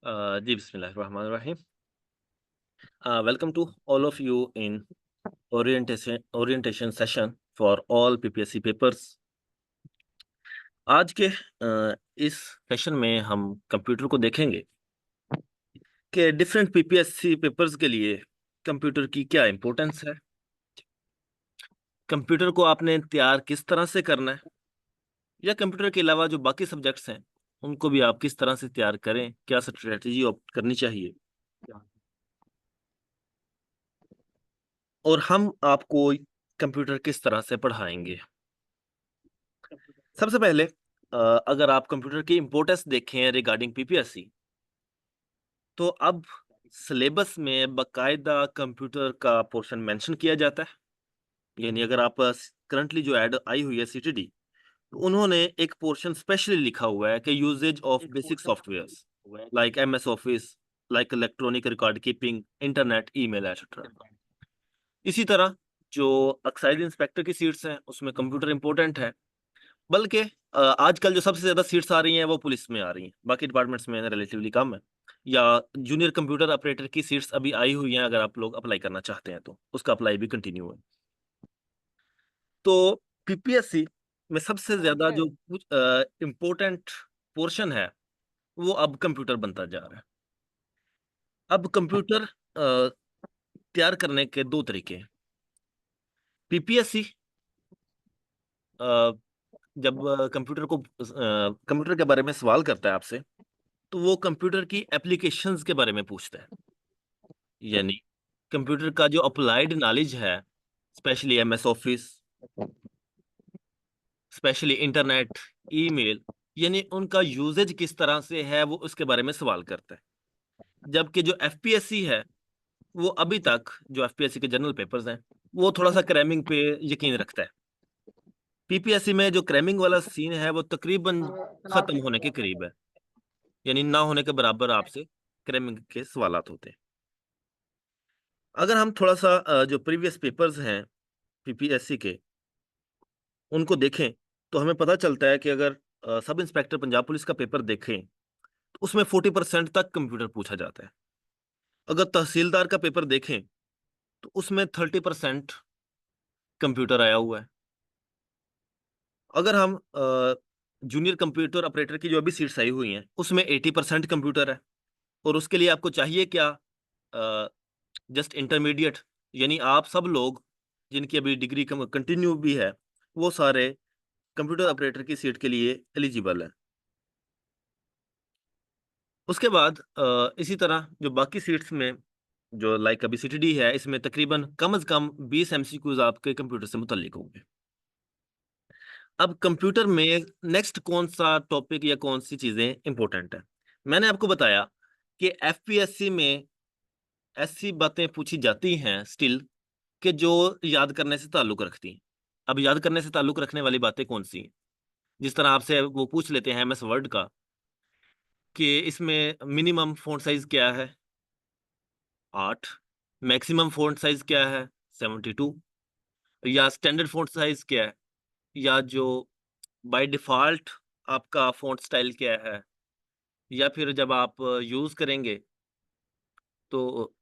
जी, बिस्मिल्लाहिर्रहमानिर्रहीम। Welcome to all of you in orientation session for all PPSC papers. आज के इस सेशन में हम कंप्यूटर को देखेंगे कि डिफरेंट पीपीएससी पेपर्स के लिए कंप्यूटर की क्या इंपॉर्टेंस है, कंप्यूटर को आपने तैयार किस तरह से करना है, या कंप्यूटर के अलावा जो बाकी सब्जेक्ट्स हैं उनको भी आप किस तरह से तैयार करें, क्या स्ट्रेटजी ऑप्ट करनी चाहिए, और हम आपको कंप्यूटर किस तरह से पढ़ाएंगे। सबसे पहले अगर आप कंप्यूटर की इम्पोर्टेंस देखें रिगार्डिंग पीपीएससी, तो अब सिलेबस में बकायदा कंप्यूटर का पोर्शन मेंशन किया जाता है। यानी अगर आप करंटली जो ऐड आई हुई है सीटीडी, तो उन्होंने एक पोर्शन स्पेशली लिखा हुआ है कि usages of basic softwares like MS office, like electronic record keeping, internet, email etcetera. इसी तरह जो एक्साइज इंस्पेक्टर की सीट्स हैं उसमें कंप्यूटर इंपॉर्टेंट है, बल्कि आजकल जो सबसे ज़्यादा सीट्स आ रही हैं वो पुलिस में आ रही हैं, बाकी डिपार्टमेंट्स में रिलेटिवली कम है। या जूनियर कंप्यूटर ऑपरेटर की सीट्स अभी आई हुई हैं, अगर आप लोग अप्लाई करना चाहते हैं तो उसका अप्लाई भी कंटिन्यू है। तो पीपीएससी में सबसे ज़्यादा जो इम्पोर्टेंट पोर्शन है वो अब कंप्यूटर बनता जा रहा है। अब कंप्यूटर तैयार करने के 2 तरीके हैं। पीपीएससी जब कंप्यूटर के बारे में सवाल करता है आपसे, तो वो कंप्यूटर की एप्लीकेशंस के बारे में पूछता है। यानी कंप्यूटर का जो अप्लाइड नॉलेज है, specially MS office, specially internet, email, यानी उनका यूजेज किस तरह से है वो उसके बारे में सवाल करता है। जबकि जो एफपीएससी है, वो अभी तक जो एफपीएससी के जनरल पेपर्स हैं, वो थोड़ा-सा क्रैमिंग पे यकीन रखता है। पीपीएससी में जो क्रैमिंग वाला सीन है वो तकरीबन खत्म होने के करीब है। यानी ना होने के बराबर आपसे क्रैमिंग के सवालात होते हैं। अगर हम थोड़ा-सा जो प्रीवियस पेपर्स हैं पीपीएससी के, उनको देखें, तो हमें पता चलता है कि अगर सब इंस्पेक्टर पंजाब पुलिस का पेपर देखें, तो उसमें 40% तक कंप्यूटर पूछा जाता है। अगर तहसीलदार का पेपर देखें, तो उसमें 30% कंप्यूटर आया हुआ है। अगर हम जूनियर कंप्यूटर ऑपरेटर की जो अभी सीट्स आई हुई हैं, उसमें 80% कंप्यूटर है, और उसके लिए आपको चाहिए क्या? अ, जस्ट इंटरमीडिएट, यानी आप सब लोग जिनकी अभी डिग्री कंटिन्यू भी है, वो सारे कंप्यूटर ऑपरेटर की सीट के लिए एलिजिबल हैं। उसके बाद इसी तरह जो बाकी सीट्स में जो लाइक अभी सीटीडी है, इसमें तकरीबन कम से कम 20 एमसीक्यूज आपके कंप्यूटर से मुतल्लिक होंगे। अब कंप्यूटर में नेक्स्ट कौन-सा टॉपिक या कौन-सी चीज़ें इम्पोर्टेंट है? मैंने आपको बताया कि एफपीएससी में ऐसी बातें पूछी जाती हैं स्टिल, कि जो याद करने से ताल्लुक रखती हैं। अब याद करने से ताल्लुक रखने वाली बातें कौन-सी हैं? जिस तरह आपसे वो पूछ लेते हैं एमएस वर्ड का, कि इसमें मिनिमम फ़ॉन्ट साइज़ क्या है? 8। मैक्सिमम फ़ॉन्ट साइज़ क्या है? 72। या स्टैंडर्ड फ़ॉन्ट साइज़ क्या है? या जो बाय डिफ़ॉल्ट आपका फ़ॉन्ट स्टाइल क्या है? या फिर जब आप यूज़ करेंगे, तो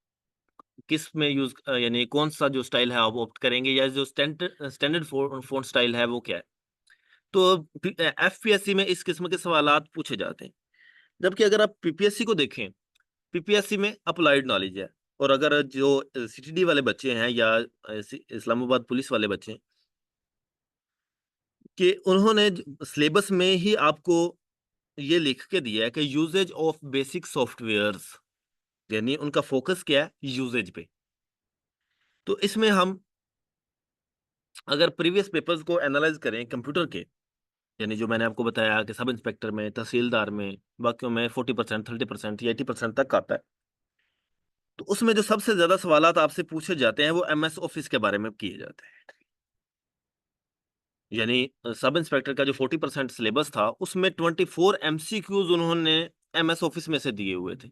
किस में यानी कौन-सा जो स्टाइल है आप ऑप्ट करेंगे, या जो स्टैंडर्ड फ़ॉन्ट स्टाइल है वो क्या है? तो एफपीएससी में इस किस्म के सवालात पूछे जाते हैं। जबकि अगर आप पीपीएससी को देखें, पीपीएससी में अप्लाइड नॉलेज है, और अगर जो सीटीडी वाले बच्चे हैं या इस्लामाबाद पुलिस वाले बच्चे हैं, कि उन्होंने सिलेबस में ही आपको ये लिख के दिया है कि यूजेज ऑफ बेसिक सॉफ्टवेयर्स, यानी उनका फोकस क्या है? यूजेज पे। तो इसमें हम अगर प्रीवियस पेपर्स को एनालाइज करें कंप्यूटर के, यानी जो मैंने आपको बताया कि सब इंस्पेक्टर में, तहसीलदार में, बाकियों में 40%, 30% या 80% तक आता है। तो उसमें जो सबसे ज़्यादा सवालात आपसे पूछे जाते हैं, वो एमएस ऑफिस के बारे में किए जाते हैं। यानी सब इंस्पेक्टर का जो 40% सिलेबस था, उसमें 24 एमसीक्यूज़ उन्होंने एमएस ऑफिस में से दिए हुए थे।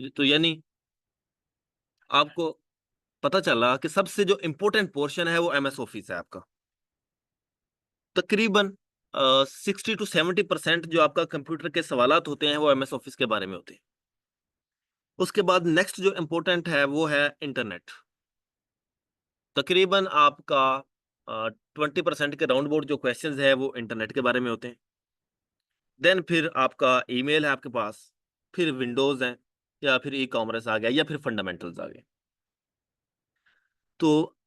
तो यानी आपको पता चला कि सबसे जो इम्पोर्टेंट पोर्शन है, वो एमएस ऑफिस है आपका। तकरीबन 60 टू 70% जो आपका कंप्यूटर के सवालात होते हैं, वो एमएस ऑफिस के बारे में होते हैं। उसके बाद नेक्स्ट जो इम्पोर्टेंट है वो है इंटरनेट। तकरीबन आपका 20% के राउंड अबाउट जो क्वेश्चंस है वो इंटरनेट के बारे में होते हैं। देन फिर आपका ईमेल है आपके पास, फिर विंडोज है, या फिर ई कॉमर्स आ गया, या फिर फंडामेंटल्स आ गए। तो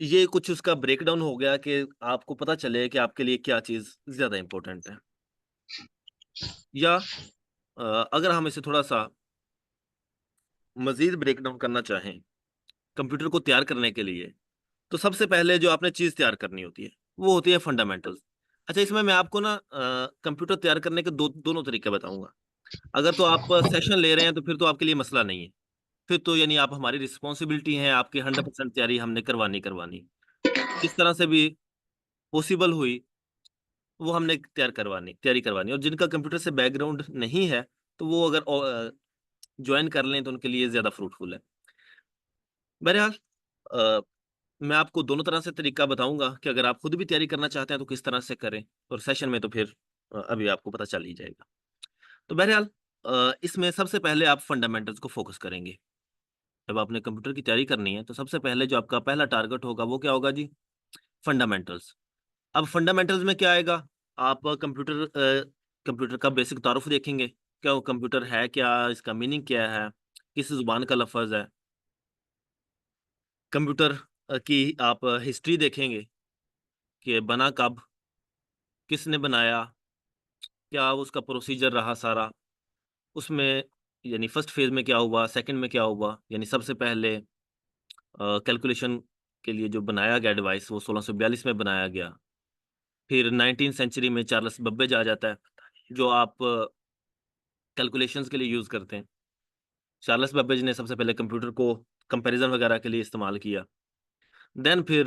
ये कुछ उसका ब्रेकडाउन हो गया कि आपको पता चले कि आपके लिए क्या चीज़ ज़्यादा इम्पोर्टेंट है। या अगर हम इसे थोड़ा-सा मज़ीद ब्रेकडाउन करना चाहें, कंप्यूटर को तैयार करने के लिए, तो सबसे पहले जो आपने चीज़ तैयार करनी होती है, वो होती है फंडामेंटल्स। अच्छा, इसमें मैं आपको ना कंप्यूटर तैयार करने के दोनों तरीके बताऊँगा। अगर तो आप सेशन ले रहे हैं, तो फिर तो आपके लिए मसला नहीं है। फिर तो यानी आप हमारी रिस्पॉन्सिबिलिटी है, आपकी 100% तैयारी हमने करवानी करवानी। जिस तरह से भी पॉसिबल हुई, वो हमने तैयारी करवानी। और जिनका कंप्यूटर से बैकग्राउंड नहीं है, तो वो अगर जॉइन कर लें, तो उनके लिए ज़्यादा फ्रूटफुल है। बहरहाल अ, मैं आपको दोनों तरह से तरीका बताऊँगा कि अगर आप खुद भी तैयारी करना चाहते हैं, तो किस तरह से करें, और सेशन में तो फिर अभी आपको पता चल ही जाएगा। तो बहरहाल इसमें सबसे पहले आप फंडामेंटल्स को फ़ोकस करेंगे। जब आपने कंप्यूटर की तैयारी करनी है, तो सबसे पहले जो आपका पहला टारगेट होगा, वो क्या होगा जी? फंडामेंटल्स। अब फंडामेंटल्स में क्या आएगा? आप कंप्यूटर का बेसिक तारुफ देखेंगे। क्या वो कंप्यूटर है क्या? इसका मीनिंग क्या है? किस ज़ुबान का लफ़्ज़ है? कंप्यूटर की आप हिस्ट्री देखेंगे कि बना कब? किसने बनाया? क्या उसका प्रोसीजर रहा सारा? उसमें यानी फर्स्ट फ़ेज़ में क्या हुआ? सेकंड में क्या हुआ? यानी सबसे पहले कैलकुलेशन के लिए जो बनाया गया डिवाइस, वो 1642 में बनाया गया। फिर 19th सेंचुरी में चार्ल्स बब्बेज आ जाता है, जो आप कैलकुलेशंस के लिए यूज़ करते हैं। चार्ल्स बेबेज ने सबसे पहले कंप्यूटर को कंपैरिज़न वगैरह के लिए इस्तेमाल किया। देन फिर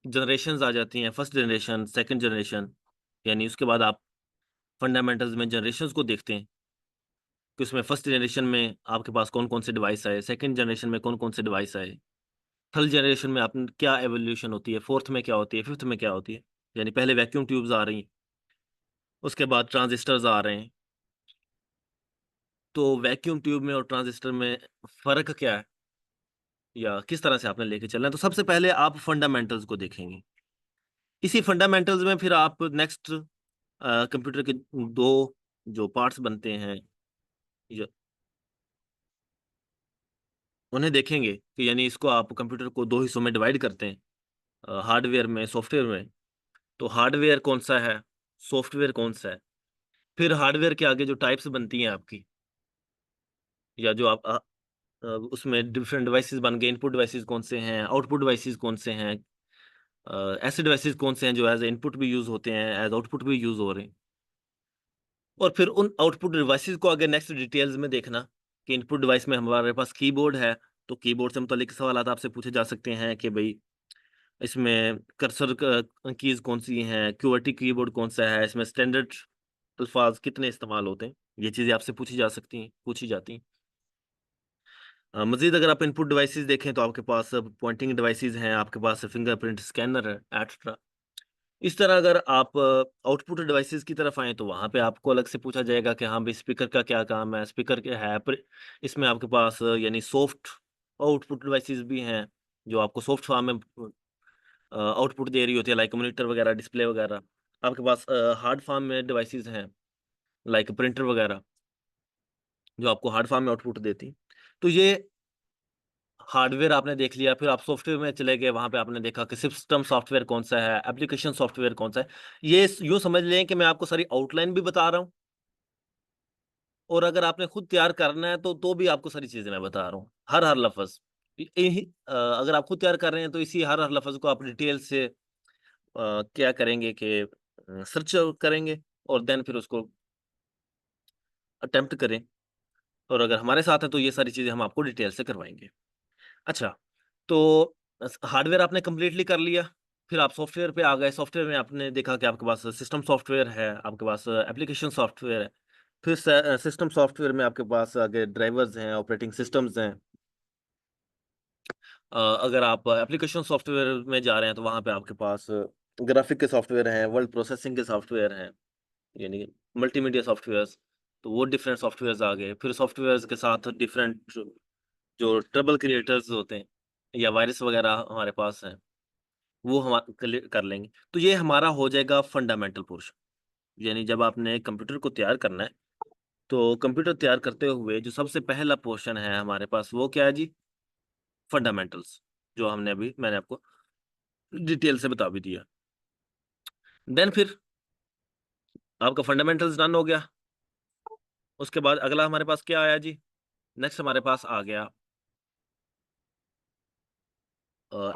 जनरेशंस आ जाती हैं, फर्स्ट जनरेशन, सेकंड जनरेशन, यानी उसके बाद आप फंडामेंटल्स में जनरेशंस को देखते हैं कि उसमें फर्स्ट जनरेशन में आपके पास कौन-कौन से डिवाइस आए, सेकंड जनरेशन में कौन-कौन से डिवाइस आए, थर्ड जनरेशन में आप क्या एवोल्यूशन होती है, फोर्थ में क्या होती है, फिफ्थ में क्या होती है। यानी पहले वैक्यूम ट्यूब्स आ रही हैं, उसके बाद ट्रांजिस्टर्स आ रहे हैं। तो वैक्यूम ट्यूब में और ट्रांजिस्टर में फ़र्क क्या है? या किस तरह से आपने लेके चलना है? तो सबसे पहले आप फंडामेंटल्स को देखेंगे। इसी फंडामेंटल्स में फिर आप नेक्स्ट कंप्यूटर के 2 जो पार्ट्स बनते हैं, य उन्हें देखेंगे कि यानी इसको आप कंप्यूटर को 2 हिस्सों में डिवाइड करते हैं, हार्डवेयर में, सॉफ्टवेयर में। तो हार्डवेयर कौन-सा है? सॉफ्टवेयर कौन-सा है? फिर हार्डवेयर के आगे जो टाइप्स बनती हैं आपकी, या जो आप उसमें डिफरेंट डिवाइसेज़ बन गए, इनपुट डिवाइसेज़ कौन से हैं, आउटपुट डिवाइसेज़ कौन से हैं, ऐसे डिवाइसेज़ कौन से हैं जो एज़ इनपुट भी यूज़ होते हैं, एज़ आउटपुट भी यूज़ हो रहे हैं। और फिर उन आउटपुट डिवाइसेज़ को आगे नेक्स्ट डिटेल्स में देखना कि इनपुट डिवाइस में हमारे पास कीबोर्ड है, तो कीबोर्ड से मुतल्लिक सवालात आपसे पूछे जा सकते हैं कि भई इसमें कर्सर कीज़ कौन-सी हैं, क्यूआरटी कीबोर्ड कौन-सा है, इसमें स्टैंडर्ड अल्फ़ाज़ कितने इस्तेमाल होते हैं। ये चीज़ें आपसे पूछी जाती हैं। मज़ीद अगर आप इनपुट डिवाइसेज़ देखें, तो आपके पास पॉइंटिंग डिवाइसेज़ हैं, आपके पास फिंगरप्रिंट स्कैनर है, एटसेट्रा। इस तरह अगर आप आउटपुट डिवाइसेज़ की तरफ आएँ, तो वहाँ पे आपको अलग से पूछा जाएगा कि हाँ, भई स्पीकर का क्या काम है, स्पीकर क्या है? इसमें आपके पास यानी सॉफ्ट आउटपुट डिवाइसेज़ भी हैं, जो आपको सॉफ्ट फॉर्म में आउटपुट दे रही होती है, लाइक मॉनिटर वगैरह, डिस्प्ले वगैरह। आपके पास हार्ड फॉर्म में डिवाइसेज़ हैं, लाइक प्रिंटर वगैरह, जो आपको हार्ड फॉर्म में आउटपुट देती हैं। तो ये हार्डवेयर आपने देख लिया, फिर आप सॉफ्टवेयर में चले गए, वहाँ पे आपने देखा कि सिस्टम सॉफ्टवेयर कौन-सा है, एप्लीकेशन सॉफ्टवेयर कौन-सा है। ये यूँ समझ लें कि मैं आपको सारी आउटलाइन भी बता रहा हूँ, और अगर आपने खुद तैयार करना है, तो भी आपको सारी चीज़ें मैं बता रहा हूँ, हर लफ़्ज़। यही अगर आप खुद तैयार कर रहे हैं, तो इसी हर लफ़्ज़ को आप डिटेल से क्या करेंगे कि सर्च करेंगे, और देन फिर उसको अटेम्प्ट करें, और अगर हमारे साथ हैं, तो ये सारी चीज़ें हम आपको डिटेल से करवाएँगे। अच्छा, तो हार्डवेयर आपने कंप्लीटली कर लिया, फिर आप सॉफ्टवेयर पे आ गए। सॉफ्टवेयर में आपने देखा कि आपके पास सिस्टम सॉफ्टवेयर है, आपके पास एप्लीकेशन सॉफ्टवेयर है। फिर सिस्टम सॉफ्टवेयर में आपके पास आगे ड्राइवर्स हैं, ऑपरेटिंग सिस्टम्स हैं। अगर आप एप्लीकेशन सॉफ्टवेयर में जा रहे हैं, तो वहाँ पे आपके पास ग्राफिक के सॉफ्टवेयर हैं, वर्ड प्रोसेसिंग के सॉफ्टवेयर हैं, यानी मल्टीमीडिया सॉफ्टवेयर्स। तो वो डिफरेंट सॉफ्टवेयर्स आ गए। फिर सॉफ्टवेयर्स के साथ डिफरेंट जो ट्रबल क्रिएटर्स होते हैं या वायरस वगैरह हमारे पास हैं, वो हम कर लेंगे। तो ये हमारा हो जाएगा फंडामेंटल पोर्शन। यानी जब आपने कंप्यूटर को तैयार करना है, तो कंप्यूटर तैयार करते हुए जो सबसे पहला पोर्शन है हमारे पास, वो क्या है जी? फंडामेंटल्स, जो मैंने आपको डिटेल से बता भी दिया। देन फिर आपका फंडामेंटल्स डन हो गया। उसके बाद अगला हमारे पास क्या आया जी? नेक्स्ट हमारे पास आ गया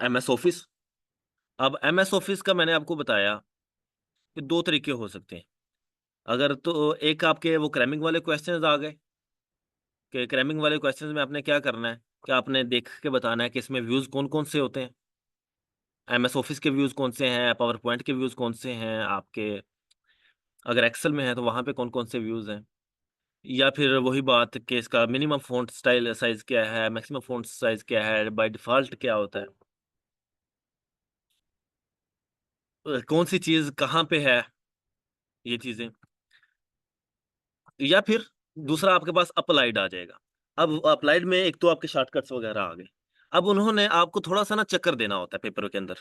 MS ऑफिस। अब MS ऑफिस का मैंने आपको बताया कि दो तरीके हो सकते हैं। अगर तो एक आपके वो क्रैमिंग वाले क्वेश्चंस आ गए, कि क्रैमिंग वाले क्वेश्चंस में आपने क्या करना है कि आपने देख के बताना है कि इसमें व्यूज कौन कौन से होते हैं, MS ऑफिस के व्यूज कौन से हैं, पावर पॉइंट के व्यूज कौन से हैं आपके, अगर एक्सेल में है तो वहां पे कौन कौन से व्यूज हैं। या फिर वही बात कि इसका मिनिमम फ़ॉन्ट स्टाइल साइज क्या है, मैक्सिमम फ़ॉन्ट साइज क्या है, बाय डिफ़ॉल्ट क्या होता है, कौन सी चीज़ कहाँ पे है, ये चीज़ें। या फिर दूसरा आपके पास अप्लाइड आ जाएगा। अब अप्लाइड में एक तो आपके शॉर्टकट्स वगैरह आ गए। अब उन्होंने आपको थोड़ा-सा ना चक्कर देना होता है पेपर के अंदर।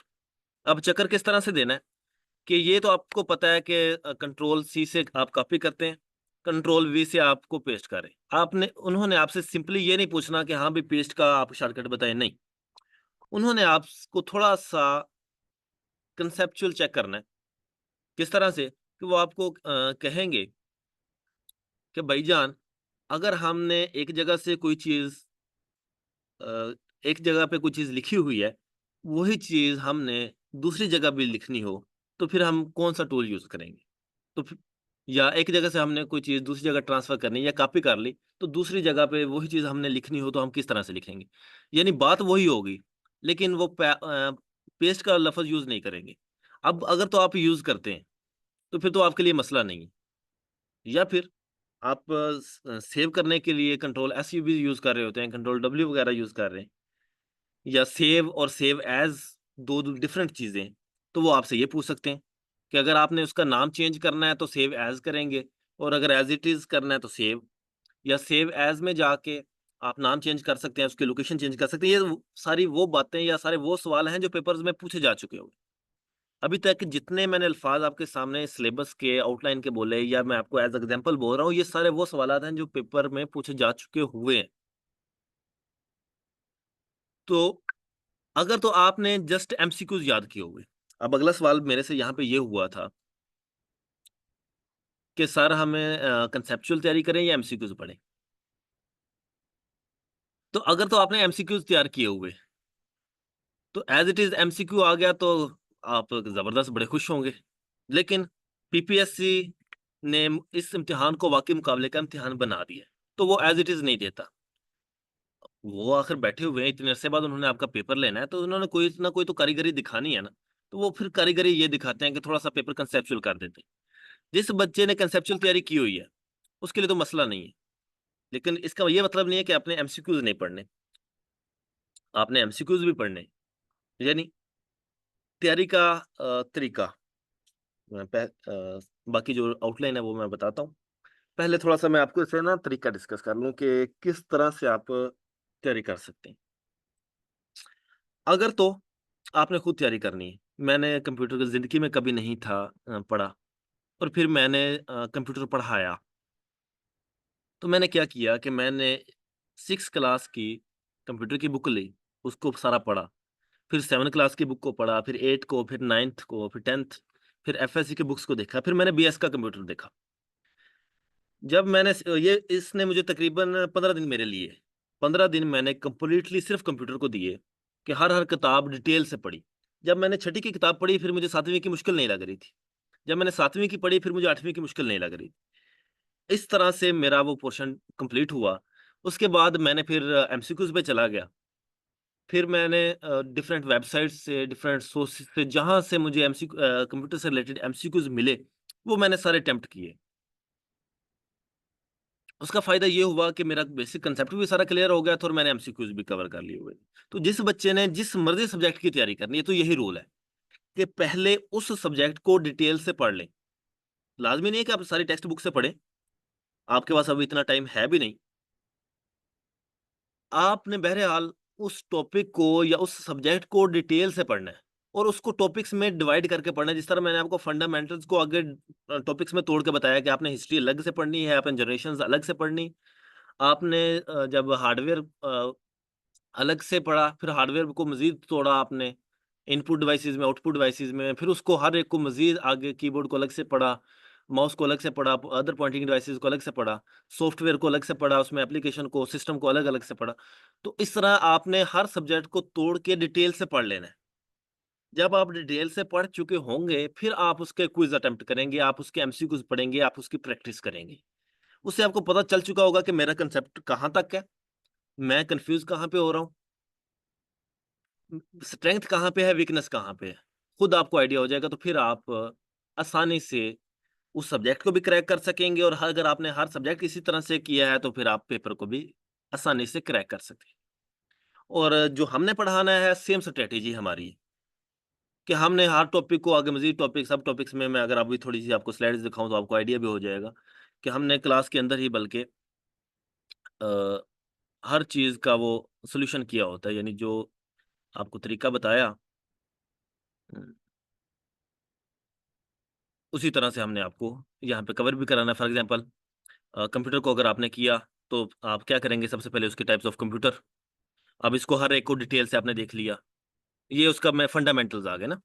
अब चक्कर किस तरह से देना है कि ये तो आपको पता है कि कंट्रोल सी से आप कॉपी करते हैं, कंट्रोल वी से आपको पेस्ट करें। उन्होंने आपसे सिंपली ये नहीं पूछना कि हाँ, भई पेस्ट का आप शॉर्टकट बताएँ, नहीं। उन्होंने आपको थोड़ा-सा कंसेप्चुअल चेक करना है। किस तरह से? कि वो आपको कहेंगे कि भाईजान, अगर हमने एक जगह से कोई चीज़ अ, एक जगह पे कोई चीज़ लिखी हुई है, वही चीज़ हमने दूसरी जगह भी लिखनी हो, तो फिर हम कौन-सा टूल यूज़ करेंगे? तो फिर या एक जगह से हमने कोई चीज़ दूसरी जगह ट्रांसफ़र करनी है या कॉपी कर ली, तो दूसरी जगह पे वही चीज़ हमने लिखनी हो तो हम किस तरह से लिखेंगे? यानी बात वही होगी, लेकिन वो पेस्ट का लफ़्ज़ यूज़ नहीं करेंगे। अब अगर तो आप यूज़ करते हैं, तो फिर तो आपके लिए मसला नहीं है। या फिर आप सेव करने के लिए कंट्रोल एस भी यूज़ कर रहे होते हैं, कंट्रोल W वगैरह यूज़ कर रहे हैं, या सेव और सेव एज़ 2 डिफरेंट चीज़ें। तो वो आपसे ये पूछ सकते हैं कि अगर आपने उसका नाम चेंज करना है तो सेव एज़ करेंगे, और अगर एज़ इट इज़ करना है तो सेव, या सेव एज़ में जाके आप नाम चेंज कर सकते हैं, उसकी लोकेशन चेंज कर सकते हैं। ये सारी वो बातें या सारे वो सवाल हैं जो पेपर्स में पूछे जा चुके होंगे। अभी तक जितने मैंने अल्फ़ाज़ आपके सामने सिलेबस के आउटलाइन के बोले, या मैं आपको एज़ एग्ज़ाम्पल बोल रहा हूँ, ये सारे वो सवालात हैं जो पेपर में पूछे जा चुके हुए हैं। तो अगर तो आपने जस्ट MCQs याद किए हुए, अब अगला सवाल मेरे से यहाँ पे ये हुआ था कि सर हमें कंसेप्चुअल तैयारी करें या MCQs पढ़ें? तो अगर तो आपने MCQs तैयार किए हुए, तो एज़ इट इज़ MCQ आ गया तो आप ज़बरदस्त बड़े खुश होंगे। लेकिन PPSC ने इस इम्तिहान को वाक़ई मुकाबले का इम्तिहान बना दिया है, तो वो एज़ इट इज़ नहीं देता। वो आखिर बैठे हुए हैं, इतने अरसे बाद उन्होंने आपका पेपर लेना है, तो उन्होंने कोई ना कोई तो कारीगरी दिखानी है ना। तो वो फिर कारीगरी ये दिखाते हैं कि थोड़ा-सा पेपर कंसेप्चुअल कर देते हैं। जिस बच्चे ने कंसेप्चुअल तैयारी की हुई है, उसके लिए तो मसला नहीं है। लेकिन इसका ये मतलब नहीं है कि आपने MCQs नहीं पढ़ने, आपने MCQs भी पढ़ने हैं। यानी तैयारी का तरीका, बाकी जो आउटलाइन है वो मैं बताता हूँ। पहले थोड़ा-सा मैं आपको इससे ना तरीका डिस्कस कर लूँ कि किस तरह से आप तैयारी कर सकते हैं। अगर तो आपने खुद तैयारी करनी है, मैंने कंप्यूटर को ज़िंदगी में कभी नहीं था पढ़ा, और फिर मैंने कंप्यूटर पढ़ाया। तो मैंने क्या किया कि मैंने 6th क्लास की कंप्यूटर की बुक ली, उसको सारा पढ़ा। फिर 7 क्लास की बुक को पढ़ा, फिर 8 को, फिर 9th को, फिर 10th, फिर FSC की बुक्स को देखा, फिर मैंने BS का कंप्यूटर देखा। जब मैंने ये इसने मुझे तकरीबन 15 दिन मेरे लिए, 15 दिन मैंने कंप्लीटली सिर्फ़ कंप्यूटर को दिए कि हर किताब डिटेल से पढ़ी। जब मैंने छठी की किताब पढ़ी, फिर मुझे 7वीं की मुश्किल नहीं लग रही थी। जब मैंने 7वीं की पढ़ी, फिर मुझे 8वीं की मुश्किल नहीं लग रही। इस तरह से मेरा वो पोर्शन कंप्लीट हुआ। उसके बाद मैंने फिर MCQs पे चला गया। फिर मैंने डिफरेंट वेबसाइट्स से, डिफरेंट सोर्सेज़ से, जहाँ से मुझे कंप्यूटर से रिलेटेड MCQs मिले, वो मैंने सारे अटेम्प्ट किए। उसका फ़ायदा ये हुआ कि मेरा बेसिक कांसेप्ट भी सारा क्लियर हो गया था और मैंने MCQs भी कवर कर लिए हुए। तो जिस बच्चे ने जिस मर्ज़ी सब्जेक्ट की तैयारी करनी है, तो यही रूल है कि पहले उस सब्जेक्ट को डिटेल से पढ़ लें। लाज़मी नहीं है कि आप सारी टेक्स्ट बुक से पढ़ें। आपके पास अभी इतना टाइम है भी नहीं। आपने बहरहाल उस टॉपिक को या उस सब्जेक्ट को डिटेल से पढ़ना है और उसको टॉपिक्स में डिवाइड करके पढ़ना है। जिस तरह मैंने आपको फंडामेंटल्स को आगे टॉपिक्स में तोड़ के बताया कि आपने हिस्ट्री अलग से पढ़नी है, आपने जनरेशंस अलग से पढ़नी। आपने जब हार्डवेयर अलग से पढ़ा, फिर हार्डवेयर को मज़ीद तोड़ा आपने, इनपुट डिवाइसेज़ में, आउटपुट डिवाइसेज़ में, फिर उसको हर एक को मज़ीद आगे कीबोर्ड को अलग से पढ़ा, माउस को अलग से पढ़ा, अदर पॉइंटिंग डिवाइसेज़ को अलग से पढ़ा, सॉफ्टवेयर को अलग से पढ़ा, उसमें एप्लीकेशन को, सिस्टम को अलग-अलग से पढ़ा। तो इस तरह आपने हर सब्जेक्ट को तोड़ के डिटेल से पढ़ लेना है। जब आप डिटेल से पढ़ चुके होंगे, फिर आप उसके क्विज़ अटेम्प्ट करेंगे, आप उसके एमसीक्यूज़ पढ़ेंगे, आप उसकी प्रैक्टिस करेंगे। उससे आपको पता चल चुका होगा कि मेरा कांसेप्ट कहाँ तक है, मैं कन्फ्यूज़ कहाँ पे हो रहा हूँ, स्ट्रेंथ कहाँ पे है, वीकनेस कहाँ पे है। खुद आपको आइडिया हो जाएगा, तो फिर आप आसानी से उस सब्जेक्ट को भी क्रैक कर सकेंगे और अगर आपने हर सब्जेक्ट इसी तरह से किया है, तो फिर आप पेपर को भी आसानी से क्रैक कर सकते हैं। और जो हमने पढ़ाना है, सेम स्ट्रैटेजी हमारी है कि हमने हर टॉपिक को आगे मज़ीद टॉपिक सब टॉपिक्स में मैं अगर अभी थोड़ी-सी आपको स्लाइड्स दिखाऊँ, तो आपको आइडिया भी हो जाएगा कि हमने क्लास के अंदर ही बल्कि अ, हर चीज़ का वो सॉल्यूशन किया होता है। यानी जो आपको तरीका बताया उसी तरह से हमने आपको यहाँ पे कवर भी कराना है। फॉर एग्ज़ाम्पल कंप्यूटर को अगर आपने किया, तो आप क्या करेंगे, सबसे पहले उसके टाइप्स ऑफ कंप्यूटर। अब इसको हर एक को डिटेल से आपने देख लिया। ये उसका मैं फंडामेंटल्स आ गए ना।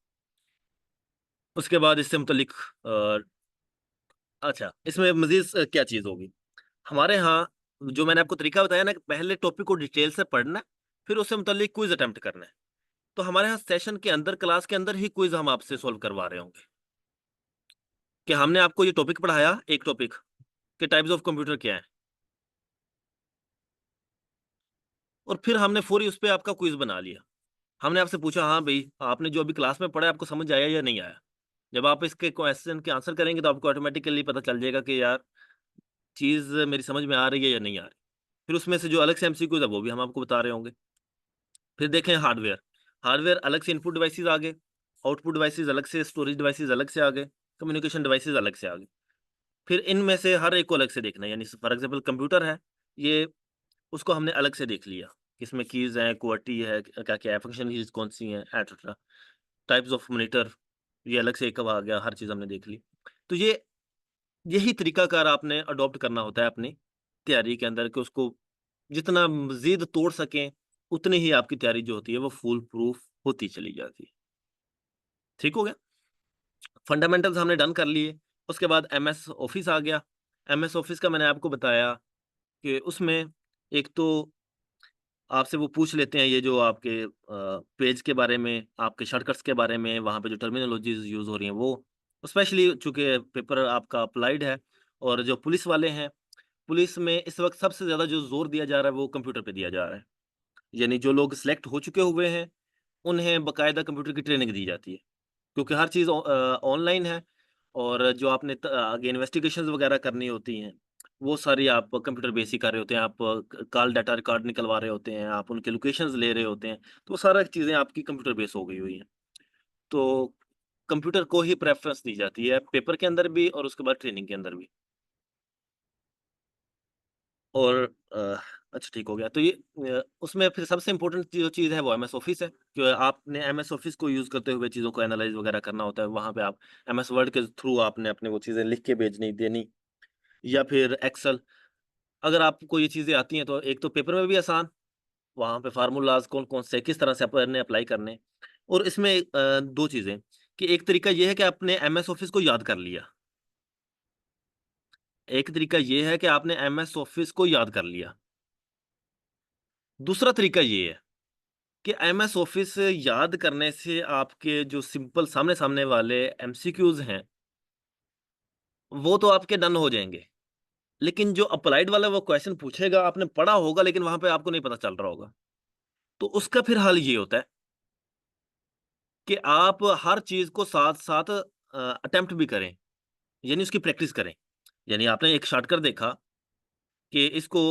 उसके बाद इससे मुतल्लिक अ, अच्छा, इसमें मज़ीद क्या चीज़ होगी? हमारे यहाँ जो मैंने आपको तरीका बताया ना कि पहले टॉपिक को डिटेल से पढ़ना है, फिर उससे मुतल्लिक क्विज़ अटेम्प्ट करना है। तो हमारे यहाँ सेशन के अंदर, क्लास के अंदर ही क्विज़ हम आपसे सॉल्व करवा रहे होंगे कि हमने आपको ये टॉपिक पढ़ाया, एक टॉपिक कि टाइप्स ऑफ कंप्यूटर क्या है? और फिर हमने फ़ौरी उस पे आपका क्विज़ बना लिया। हमने आपसे पूछा, हाँ भई, आपने जो अभी क्लास में पढ़ा है, आपको समझ आया या नहीं आया? जब आप इसके क्वेश्चन के आंसर करेंगे, तो आपको ऑटोमैटिकली पता चल जाएगा कि यार, चीज़ मेरी समझ में आ रही है या नहीं आ रही। फिर उसमें से जो अलग से एमसीक्यूज़ है, वो भी हम आपको बता रहे होंगे। फिर देखें हार्डवेयर, हार्डवेयर अलग से इनपुट डिवाइसेज़ आ गए, आउटपुट डिवाइसेज़ अलग से, स्टोरेज डिवाइसेज़ अलग से आ गए, कम्युनिकेशन डिवाइसेज़ अलग से आ गए। फिर इनमें से हर एक को अलग से देखना है, यानी फॉर एग्ज़ाम्पल कंप्यूटर है, ये उसको हमने अलग से देख लिया। इसमें कीज़ हैं, QWERTY है, क्या-क्या है, फंक्शन कीज़ कौन-सी हैं, एटसेट्रा। टाइप्स ऑफ मॉनिटर, ये अलग से एक अब आ गया, हर चीज़ हमने देख ली। तो यही तरीकाकार आपने अडॉप्ट करना होता है अपनी तैयारी के अंदर कि उसको जितना मज़ीद तोड़ सकें, उतनी ही आपकी तैयारी जो होती है, वो फूल प्रूफ होती चली जाती है। ठीक हो गया? फंडामेंटल्स हमने डन कर लिए, उसके बाद एमएस ऑफ़िस आ गया। एमएस ऑफ़िस का मैंने आपको बताया कि उसमें एक तो आपसे वो पूछ लेते हैं ये जो आपके पेज के बारे में, आपके शॉर्टकट्स के बारे में, वहाँ पे जो टर्मिनोलॉजीज़ यूज़ हो रही हैं वो। स्पेशली चूँकि पेपर आपका अप्लाइड है और जो पुलिस वाले हैं, पुलिस में इस वक़्त सबसे ज़्यादा जो ज़ोर दिया जा रहा है वो कंप्यूटर पे दिया जा रहा है। यानी जो लोग सिलेक्ट हो चुके हुए हैं, उन्हें बाकायदा कंप्यूटर की ट्रेनिंग दी जाती है। क्योंकि हर चीज़ ऑनलाइन है और जो आपने आगे इन्वेस्टिगेशंस वगैरह करनी होती हैं, वो सारी आप कंप्यूटर बेस ही कर रहे होते हैं। आप क कॉल डाटा रिकॉर्ड निकलवा रहे होते हैं, आप उनके लोकेशंस ले रहे होते हैं, तो वो सारा चीज़ें आपकी कंप्यूटर बेस हो गई हुई हैं। तो कंप्यूटर को ही प्रेफ़रेंस दी जाती है, पेपर के अंदर भी और उसके बाद ट्रेनिंग के अंदर भी। और अच्छा ठीक हो गया। तो ये उसमें फिर सबसे इम्पोर्टेंट जो चीज़ है वो एमएस ऑफ़िस है, कि आपने एमएस ऑफ़िस को यूज़ करते हुए चीज़ों को एनालाइज़ वगैरह करना होता है। वहाँ पे आप एमएस वर्ड के थ्रू आपने अपनी वो चीज़ें लिख के भेजनी देनी या फिर एक्सेल। अगर आपको ये चीज़ें आती हैं, तो एक तो पेपर में भी आसान, वहाँ पे फ़ॉर्मूलाज़ कौन-कौन से किस तरह से आपने अप्लाई करने। और इसमें 2 चीज़ें, कि एक तरीका ये है कि आपने एमएस ऑफ़िस को याद कर लिया। एक तरीका ये है कि आपने एमएस ऑफ़िस को याद कर लिया। दूसरा तरीका ये है कि एमएस ऑफिस याद करने से आपके जो सिंपल सामने-सामने वाले एमसीक्यूज़ हैं, वो तो आपके डन हो जाएँगे। लेकिन जो अप्लाइड वाला वो क्वेश्चन पूछेगा, आपने पढ़ा होगा लेकिन वहाँ पे आपको नहीं पता चल रहा होगा। तो उसका फिर हल ये होता है कि आप हर चीज़ को साथ-साथ अटेम्प्ट भी करें, यानी उसकी प्रैक्टिस करें। यानी आपने एक शॉर्टकट देखा कि इसको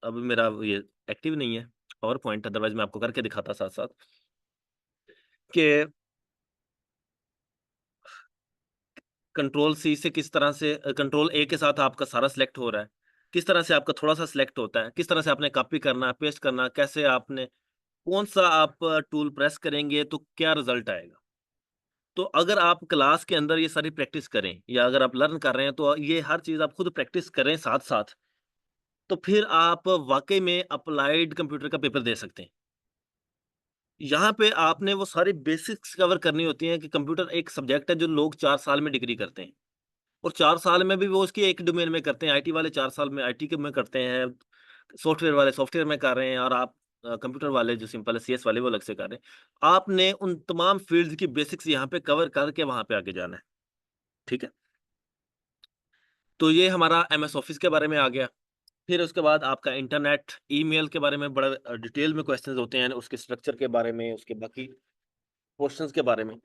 अभी मेरा ये एक्टिव नहीं है पावर पॉइंट, अदरवाइज़ मैं आपको करके दिखाता साथ-साथ कि कंट्रोल सी से किस तरह से कंट्रोल ए के साथ आपका सारा सिलेक्ट हो रहा है, किस तरह से आपका थोड़ा सा सिलेक्ट होता है, किस तरह से आपने कॉपी करना, पेस्ट करना, कैसे आपने कौन सा आप टूल प्रेस करेंगे तो क्या रिजल्ट आएगा। तो अगर आप क्लास के अंदर ये सारी प्रैक्टिस करें या अगर आप लर्न कर रहे हैं तो ये हर चीज़ आप खुद प्रैक्टिस करें साथ-साथ, तो फिर आप वाक़ई में अप्लाइड कंप्यूटर का पेपर दे सकते हैं। यहाँ पे आपने वो सारी बेसिक्स कवर करनी होती हैं कि कंप्यूटर एक सब्जेक्ट है जो लोग 4 साल में डिग्री करते हैं और 4 साल में भी वो उसकी एक डोमेन में करते हैं। आईटी वाले 4 साल में आईटी के में करते हैं, सॉफ्टवेयर वाले सॉफ्टवेयर में कर रहे हैं और आप कंप्यूटर वाले जो सिंपल है सीएस वाले वो अलग से कर रहे हैं। आपने उन तमाम फ़ील्ड्स की बेसिक्स यहाँ पे कवर करके वहाँ पे आगे जाना है, ठीक है? तो ये हमारा एमएस ऑफिस के बारे में आ गया। फिर उसके बाद आपका इंटरनेट, ईमेल के बारे में बड़ा डिटेल में क्वेश्चंस होते हैं, उसके स्ट्रक्चर के बारे में, उसके बाकी क्वेश्चंस के बारे में।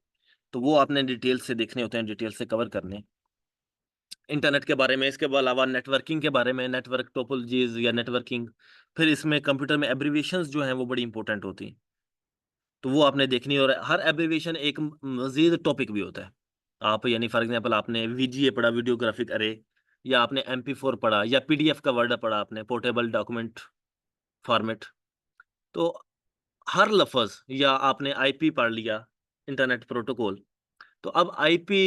तो वो आपने डिटेल से देखने होते हैं, डिटेल से कवर करने हैं। इंटरनेट के बारे में, इसके अलावा नेटवर्किंग के बारे में, नेटवर्क टोपोलॉजीज़ या नेटवर्किंग। फिर इसमें कंप्यूटर में एब्रिविएशंस जो हैं वो बड़ी इंपॉर्टेंट होती हैं। तो वो आपने देखनी है और हर एब्रिविएशन एक मज़ीद टॉपिक भी होता है। आप यानी फॉर एग्ज़ाम्पल आपने वीजीए पढ़ा, वीडियो ग्राफिक अरे, या आपने एमपी4 पढ़ा या पीडीएफ का वर्ड पढ़ा आपने, पोर्टेबल डॉक्यूमेंट फॉर्मेट। तो हर लफ़्ज़ या आपने आईपी पढ़ लिया, इंटरनेट प्रोटोकॉल। तो अब आईपी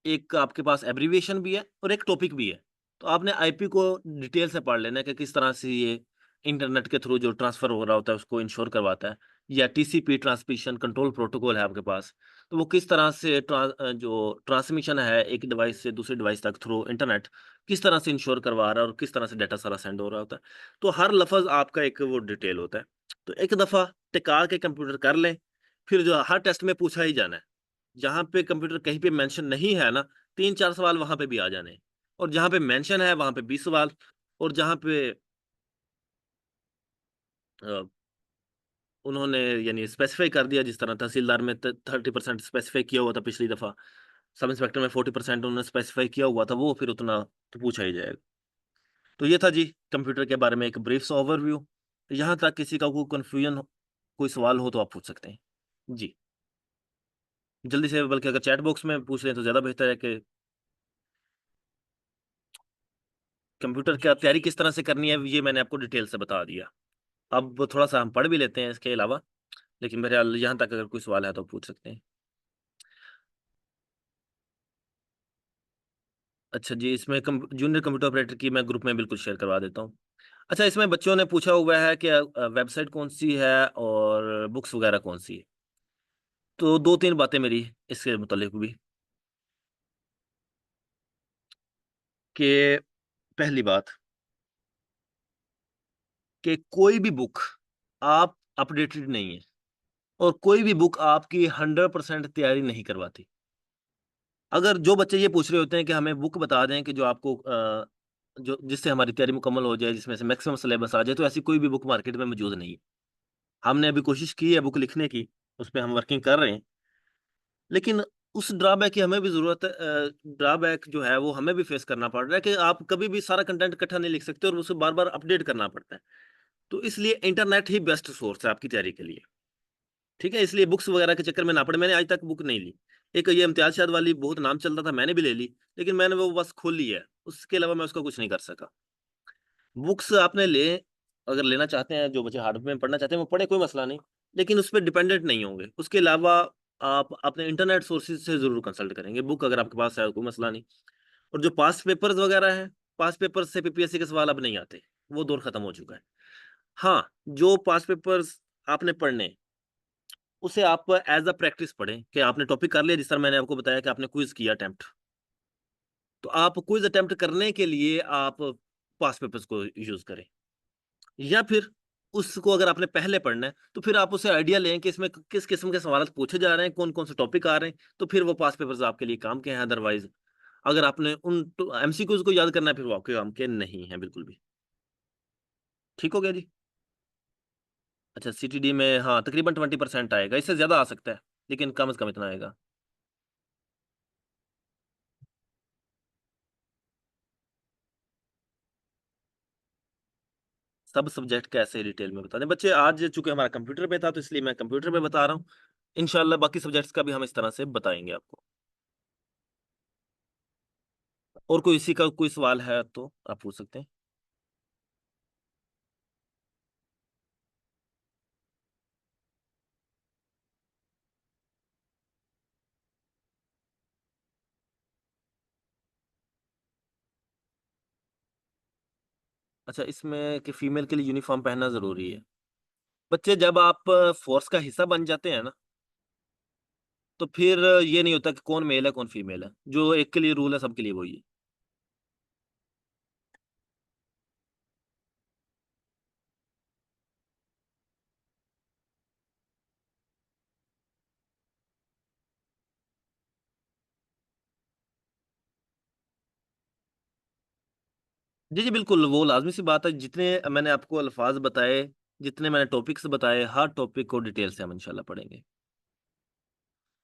एक आपके पास एब्रिविएशन भी है और एक टॉपिक भी है। तो आपने आईपी को डिटेल से पढ़ लेना है कि किस तरह से ये इंटरनेट के थ्रू जो ट्रांसफ़र हो रहा होता है उसको इंश्योर करवाता है, या टीसीपी ट्रांसमिशन कंट्रोल प्रोटोकॉल है आपके पास। तो वो किस तरह से जो ट्रांसमिशन है एक डिवाइस से दूसरे डिवाइस तक थ्रू इंटरनेट, किस तरह से इंश्योर करवा रहा है और किस तरह से डाटा सारा सेंड हो रहा होता है। तो हर लफ़्ज़ आपका एक वो डिटेल होता है। तो एक दफ़ा टिका के कंप्यूटर कर लें, फिर जो हर टेस्ट में पूछा ही जाना है। जहाँ पे कंप्यूटर कहीं पे मेंशन नहीं है ना, 3-4 सवाल वहाँ पे भी आ जाने हैं और जहाँ पे मेंशन है वहाँ पे 20 सवाल और जहाँ पे अ, उन्होंने यानी स्पेसिफाई कर दिया जिस तरह तहसीलदार में 30% स्पेसिफाई किया हुआ था पिछली दफ़ा, सब इंस्पेक्टर में 40% उन्होंने स्पेसिफाई किया हुआ था, वो फिर उतना तो पूछा ही जाएगा। तो ये था जी कंप्यूटर के बारे में एक ब्रीफ सा ओवरव्यू। यहाँ तक किसी का कोई कन्फ्यूजन हो, कोई सवाल हो तो आप पूछ सकते हैं। जी, जल्दी से बल्कि अगर चैट बॉक्स में पूछ लें तो ज़्यादा बेहतर है कि कंप्यूटर क्या तैयारी किस तरह से करनी है, ये मैंने आपको डिटेल से बता दिया। अब थोड़ा-सा हम पढ़ भी लेते हैं इसके अलावा, लेकिन बहरहाल यहाँ तक अगर कोई सवाल है तो पूछ सकते हैं। अच्छा जी, इसमें जूनियर कंप्यूटर ऑपरेटर की मैं ग्रुप में बिल्कुल शेयर करवा देता हूँ। अच्छा, इसमें बच्चों ने पूछा हुआ है कि वेबसाइट कौन-सी है और बुक्स वगैरह कौन-सी है? तो 2-3 बातें मेरी इसके मुतालिक भी कि पहली बात कि कोई भी बुक आप अपडेटेड नहीं है और कोई भी बुक आपकी 100% तैयारी नहीं करवाती। अगर जो बच्चे ये पूछ रहे होते हैं कि हमें बुक बता दें कि जो आपको जो जिससे हमारी तैयारी मुकम्मल हो जाए, जिसमें से मैक्सिमम सिलेबस आ जाए, तो ऐसी कोई भी बुक मार्केट में मौजूद नहीं है। हमने अभी कोशिश की है बुक लिखने की, उसपे हम वर्किंग कर रहे हैं, लेकिन उस ड्रॉबैक की हमें भी ज़रूरत है, ड्रॉबैक जो है वो हमें भी फेस करना पड़ रहा है कि आप कभी भी सारा कंटेंट इकट्ठा नहीं लिख सकते और उसे बार-बार अपडेट करना पड़ता है। तो इसलिए इंटरनेट ही बेस्ट सोर्स है आपकी तैयारी के लिए। ठीक है? इसलिए बुक्स वगैरह के चक्कर में ना पड़े, मैंने आज तक बुक नहीं ली। एक ये इम्तियाज़ शाह वाली बहुत नाम चल रहा था, मैंने भी ले ली, लेकिन मैंने वो बस खोल ली है, उसके अलावा मैं उसका कुछ नहीं कर सका। बुक्स आपने अगर लेना चाहते हैं, जो बच्चे हार्ड में पढ़ना चाहते हैं, वो पढ़ें, कोई मसला नहीं, लेकिन उस पे डिपेंडेंट नहीं होंगे। उसके अलावा आप अपने इंटरनेट सोर्सेज़ से ज़रूर कंसल्ट करेंगे, बुक अगर आपके पास है, कोई मसला नहीं। और जो पास्ट पेपर्स वगैरह हैं, पास्ट पेपर्स से पीपीएससी के सवाल अब नहीं आते, वो दौर खत्म हो चुका है। हाँ, जो पास्ट पेपर्स आपने पढ़ने हैं, उसे आप एज़ अ प्रैक्टिस पढ़ें कि आपने टॉपिक कर लिया, जिस तरह मैंने आपको बताया कि आपने क्विज़ किया अटेम्प्ट, तो आप क्विज़ अटेम्प्ट करने के लिए आप पास्ट पेपर्स को यूज़ करें। या फिर उसको अगर आपने पहले पढ़ना है, तो फिर आप उससे आइडिया लें कि इसमें किस किस्म के सवाल पूछे जा रहे हैं, कौन-कौन से टॉपिक आ रहे हैं, तो फिर वो पास्ट पेपर्स आपके लिए काम के हैं, अदरवाइज़ अगर आपने उन एमसीक्यूज़ को याद करना है, फिर वो आपके काम के नहीं हैं बिल्कुल भी। ठीक हो गया जी? अच्छा, सीटीडी में हाँ, तकरीबन 20% आएगा, इससे ज़्यादा आ सकता है, लेकिन कम से कम इतना आएगा। सब सब्जेक्ट कैसे डिटेल में बता दें? बच्चे आज चूँकि हमारा कंप्यूटर पे था, तो इसलिए मैं कंप्यूटर पे बता रहा हूँ। इंशाअल्लाह बाकी सब्जेक्ट्स का भी हम इस तरह से बताएँगे आपको। और कोई इसी का कोई सवाल है तो आप पूछ सकते हैं। अच्छा, इसमें कि फीमेल के लिए यूनिफॉर्म पहनना जरूरी है। बच्चे, जब आप फोर्स का हिस्सा बन जाते हैं ना, तो फिर ये नहीं होता कि कौन मेल है कौन फीमेल है। जो एक के लिए रूल है सबके लिए वही है। जी जी बिल्कुल, वो लाजमी सी बात है। जितने मैंने आपको अल्फाज बताए, जितने मैंने टॉपिक्स बताए, हर टॉपिक को डिटेल से हम इंशाल्लाह पढ़ेंगे।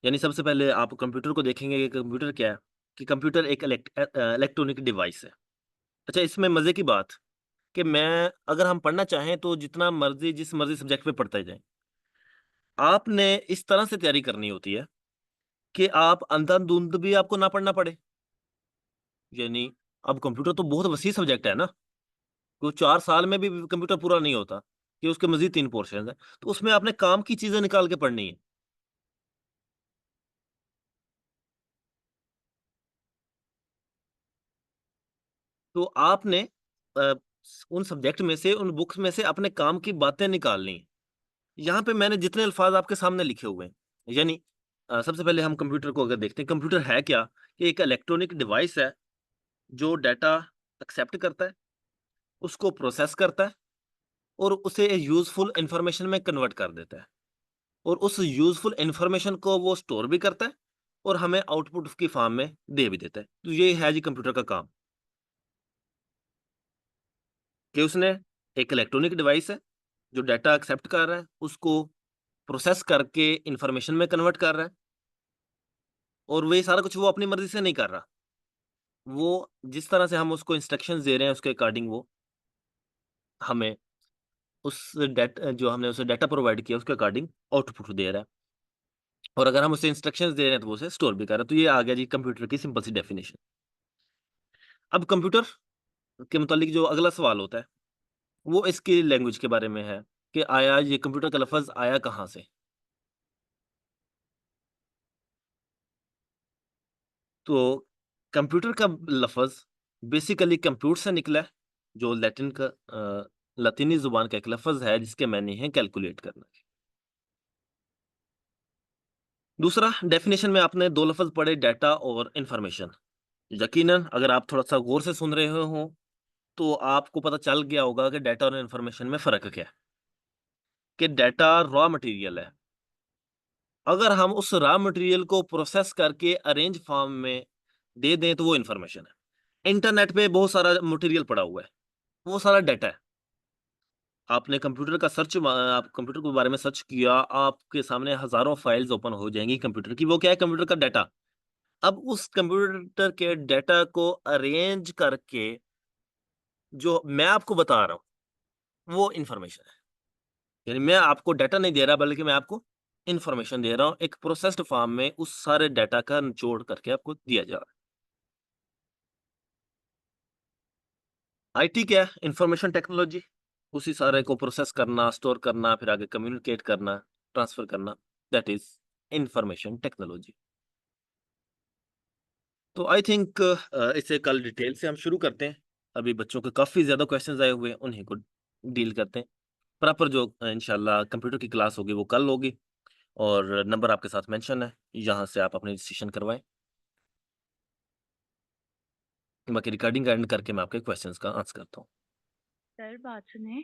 यानी सबसे पहले आप कंप्यूटर को देखेंगे कि कंप्यूटर क्या है, कि कंप्यूटर एक इलेक्ट्रॉनिक डिवाइस है। अच्छा, इसमें मजे की बात कि मैं, अगर हम पढ़ना चाहें तो जितना मर्जी जिस मर्जी सब्जेक्ट पे पढ़ते जाएं, आपने इस तरह से तैयारी करनी होती है कि आप अंधाधुंध भी आपको ना पढ़ना पड़े। यानी अब कंप्यूटर तो बहुत वसी सब्जेक्ट है ना, वो 4 साल में भी कंप्यूटर पूरा नहीं होता, कि उसके मजीद 3 पोर्शन है। तो उसमें आपने काम की चीजें निकाल के पढ़नी है। तो आपने अ, उन सब्जेक्ट में से, उन बुक्स में से अपने काम की बातें निकालनी है। यहाँ पे मैंने जितने अल्फाज आपके सामने लिखे हुए हैं, यानी सबसे पहले हम कंप्यूटर को अगर देखते हैं, कंप्यूटर है क्या? कि एक इलेक्ट्रॉनिक डिवाइस है जो डाटा एक्सेप्ट करता है, उसको प्रोसेस करता है, और उसे यूजफुल इंफॉर्मेशन में कन्वर्ट कर देता है। और उस यूजफुल इंफॉर्मेशन को वो स्टोर भी करता है, और हमें आउटपुट की फॉर्म में दे भी देता है। तो ये है जी कंप्यूटर का काम, कि उसने एक इलेक्ट्रॉनिक डिवाइस है जो डाटा एक्सेप्ट कर रहा है, उसको प्रोसेस करके इंफॉर्मेशन में कन्वर्ट कर रहा है। और वही सारा कुछ वो अपनी मर्जी से नहीं कर रहा। वो जिस तरह से हम उसको इंस्ट्रक्शंस दे रहे हैं, उसके अकॉर्डिंग वो हमें उस डाटा, जो हमने उसे डाटा प्रोवाइड किया, उसके अकॉर्डिंग आउटपुट दे रहा है। और अगर हम उसे इंस्ट्रक्शंस दे रहे हैं तो वो उसे स्टोर भी कर रहा है। तो ये आ गया जी कंप्यूटर की सिंपल सी डेफिनेशन। अब कंप्यूटर के मुतालिक जो अगला सवाल होता है, वो इसकी लैंग्वेज के बारे में है, कि आया ये कंप्यूटर का लफ्ज आया कहाँ से। तो कंप्यूटर का लफ्ज बेसिकली कंप्यूट से निकला है, जो लैटिन का लतीनी जुबान का एक लफ्ज है जिसके मायने हैं कैलकुलेट करना। दूसरा डेफिनेशन में आपने दो लफ्ज पढ़े, डाटा और इंफॉर्मेशन। यकीनन अगर आप थोड़ा सा गौर से सुन रहे हो तो आपको पता चल गया होगा कि डाटा और इंफॉर्मेशन में फ़र्क क्या है। कि डाटा रॉ मटेरियल है। अगर हम उस रॉ मटेरियल को प्रोसेस करके अरेंज फॉर्म में दे दें तो वो इंफॉर्मेशन है। इंटरनेट पे बहुत सारा मटेरियल पड़ा हुआ है, वो सारा डाटा है। आपने कंप्यूटर का आप कंप्यूटर के बारे में सर्च किया, आपके सामने हज़ारों फाइल्स ओपन हो जाएँगी कंप्यूटर की। वो क्या है? कंप्यूटर का डाटा। अब उस कंप्यूटर के डाटा को अरेंज करके जो मैं आपको बता रहा हूँ, वो इंफॉर्मेशन है। यानी मैं आपको डाटा नहीं दे रहा, बल्कि मैं आपको इंफॉर्मेशन दे रहा हूँ, एक प्रोसेस्ड फॉर्म में उस सारे डाटा का निचोड़ करके आपको दिया जा रहा है। आईटी क्या है? Information technology. उसी सारे को प्रोसेस करना, स्टोर करना, फिर आगे कम्युनिकेट करना, ट्रांसफर करना, दैट इज इंफॉर्मेशन टेक्नोलॉजी। तो आई थिंक इसे कल डिटेल से हम शुरू करते हैं। अभी बच्चों के काफ़ी ज़्यादा क्वेश्चंस आए हुए हैं, उन्हीं को डील करते हैं। प्रॉपर जो इंशाल्लाह कंप्यूटर की क्लास होगी वो कल होगी, और नंबर आपके साथ मेंशन है, यहाँ से आप अपनी रजिस्ट्रेशन करवाएं। बाकी रिकॉर्डिंग एंड करके मैं आपके क्वेश्चंस का आंसर करता हूँ। सर बात सुने।